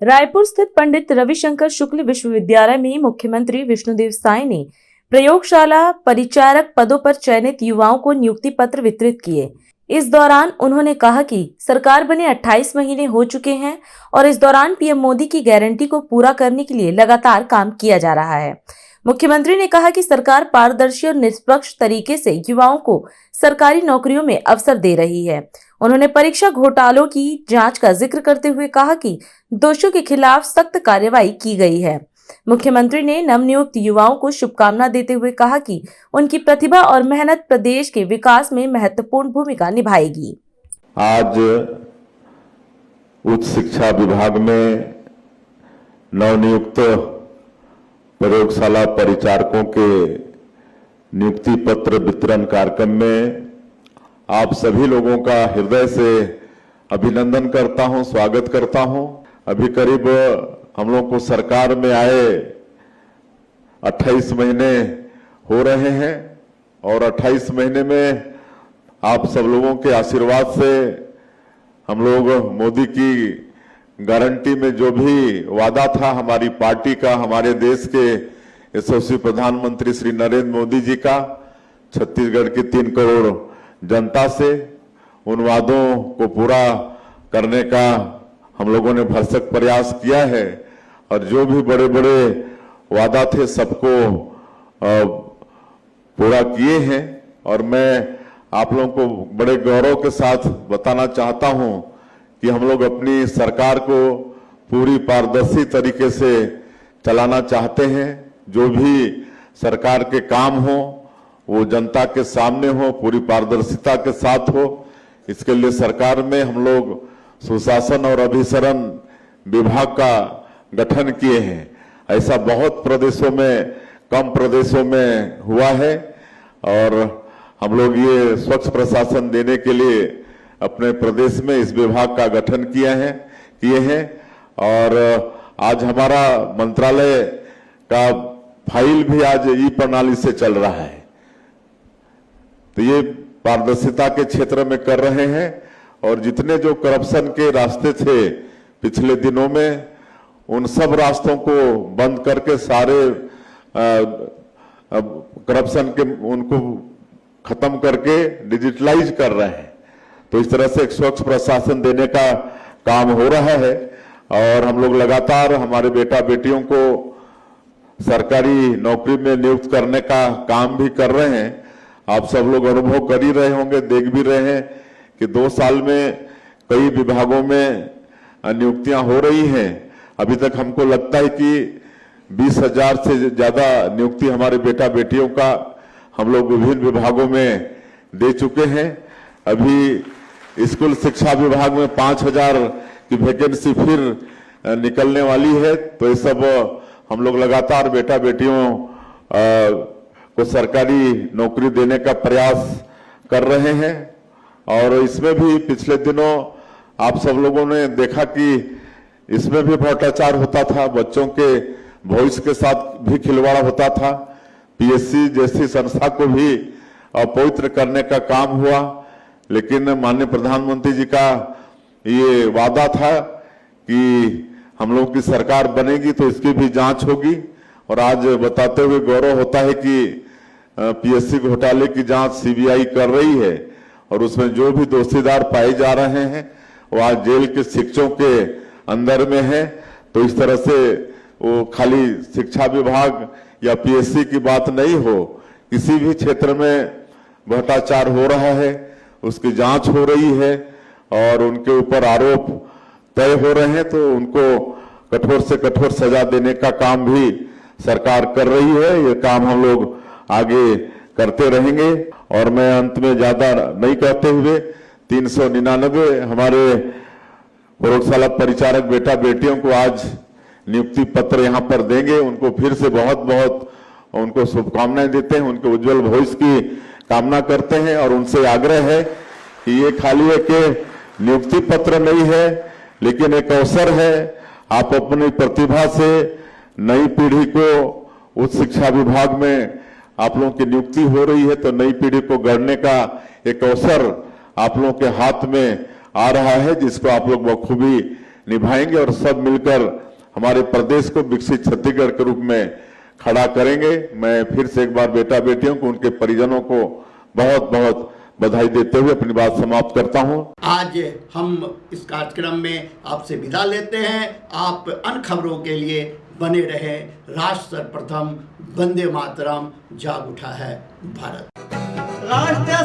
रायपुर स्थित पंडित रविशंकर शुक्ल विश्वविद्यालय में मुख्यमंत्री विष्णुदेव साय ने प्रयोगशाला परिचारक पदों पर चयनित युवाओं को नियुक्ति पत्र वितरित किए। इस दौरान उन्होंने कहा कि सरकार बने 28 महीने हो चुके हैं और इस दौरान पीएम मोदी की गारंटी को पूरा करने के लिए लगातार काम किया जा रहा है। मुख्यमंत्री ने कहा कि सरकार पारदर्शी और निष्पक्ष तरीके से युवाओं को सरकारी नौकरियों में अवसर दे रही है। उन्होंने परीक्षा घोटालों की जांच का जिक्र करते हुए कहा कि दोषियों के खिलाफ सख्त कार्रवाई की गई है। मुख्यमंत्री ने नवनियुक्त युवाओं को शुभकामना देते हुए कहा कि उनकी प्रतिभा और मेहनत प्रदेश के विकास में महत्वपूर्ण भूमिका निभाएगी। आज उच्च शिक्षा विभाग में नवनियुक्त प्रयोगशाला परिचारकों के नियुक्ति पत्र वितरण कार्यक्रम में आप सभी लोगों का हृदय से अभिनंदन करता हूं, स्वागत करता हूं। अभी करीब हम लोग को सरकार में आए 28 महीने हो रहे हैं और 28 महीने में आप सब लोगों के आशीर्वाद से हम लोग मोदी की गारंटी में जो भी वादा था हमारी पार्टी का, हमारे देश के यशस्वी प्रधानमंत्री श्री नरेंद्र मोदी जी का छत्तीसगढ़ की 3 करोड़ जनता से, उन वादों को पूरा करने का हम लोगों ने भरसक प्रयास किया है और जो भी बड़े बड़े वादा थे सबको पूरा किए हैं। और मैं आप लोगों को बड़े गौरव के साथ बताना चाहता हूं कि हम लोग अपनी सरकार को पूरी पारदर्शी तरीके से चलाना चाहते हैं। जो भी सरकार के काम हो वो जनता के सामने हो, पूरी पारदर्शिता के साथ हो। इसके लिए सरकार में हम लोग सुशासन और अभिसरण विभाग का गठन किए हैं। ऐसा बहुत प्रदेशों में, कम प्रदेशों में हुआ है और हम लोग ये स्वच्छ प्रशासन देने के लिए अपने प्रदेश में इस विभाग का गठन किए हैं और आज हमारा मंत्रालय का फाइल भी आज ई प्रणाली से चल रहा है। तो ये पारदर्शिता के क्षेत्र में कर रहे हैं और जितने जो करप्शन के रास्ते थे पिछले दिनों में उन सब रास्तों को बंद करके सारे करप्शन के उनको खत्म करके डिजिटलाइज कर रहे हैं। तो इस तरह से एक स्वच्छ प्रशासन देने का काम हो रहा है और हम लोग लगातार हमारे बेटा बेटियों को सरकारी नौकरी में नियुक्त करने का काम भी कर रहे हैं। आप सब लोग अनुभव कर ही रहे होंगे, देख भी रहे हैं कि 2 साल में कई विभागों में नियुक्तियां हो रही हैं। अभी तक हमको लगता है कि 20,000 से ज्यादा नियुक्ति हमारे बेटा बेटियों का हम लोग विभिन्न विभागों में दे चुके हैं। अभी स्कूल शिक्षा विभाग में 5,000 की वैकेंसी फिर निकलने वाली है। तो ये सब हम लोग लगातार बेटा बेटियों को सरकारी नौकरी देने का प्रयास कर रहे हैं और इसमें भी पिछले दिनों आप सब लोगों ने देखा कि इसमें भी भ्रष्टाचार होता था, बच्चों के भविष्य के साथ भी खिलवाड़ होता था। पीएससी जैसी संस्था को भी अपवित्र करने का काम हुआ, लेकिन माननीय प्रधानमंत्री जी का ये वादा था कि हम लोग की सरकार बनेगी तो इसकी भी जांच होगी और आज बताते हुए गौरव होता है कि पीएससी घोटाले की जांच सीबीआई कर रही है और उसमें जो भी दोषीदार पाए जा रहे हैं वो आज जेल के शिक्षकों के अंदर में है। तो इस तरह से वो खाली शिक्षा विभाग या पीएससी की बात नहीं हो, किसी भी क्षेत्र में भ्रष्टाचार हो रहा है उसकी जांच हो रही है और उनके ऊपर आरोप तय हो रहे हैं तो उनको कठोर से कठोर सजा देने का काम भी सरकार कर रही है। ये काम हम लोग आगे करते रहेंगे और मैं अंत में ज्यादा नहीं कहते हुए 399 हमारे प्रयोगशाला परिचारक बेटा बेटियों को आज नियुक्ति पत्र यहाँ पर देंगे। उनको फिर से बहुत बहुत उनको शुभकामनाएं देते हैं, उनके उज्जवल भविष्य की कामना करते हैं और उनसे आग्रह है कि ये खाली एक नियुक्ति पत्र नहीं है लेकिन एक अवसर है। आप अपनी प्रतिभा से नई पीढ़ी को उच्च शिक्षा विभाग में आप लोगों की नियुक्ति हो रही है तो नई पीढ़ी को गढ़ने का एक अवसर आप लोगों के हाथ में आ रहा है जिसको आप लोग बखूबी निभाएंगे और सब मिलकर हमारे प्रदेश को विकसित छत्तीसगढ़ के रूप में खड़ा करेंगे। मैं फिर से एक बार बेटा बेटियों को, उनके परिजनों को बहुत बहुत बधाई देते हुए अपनी बात समाप्त करता हूं। आज हम इस कार्यक्रम में आपसे विदा लेते हैं। आप अन्य खबरों के लिए बने रहे। राष्ट्र सर्वप्रथम, वंदे मातरम, जाग उठा है भारत। राष्ट्र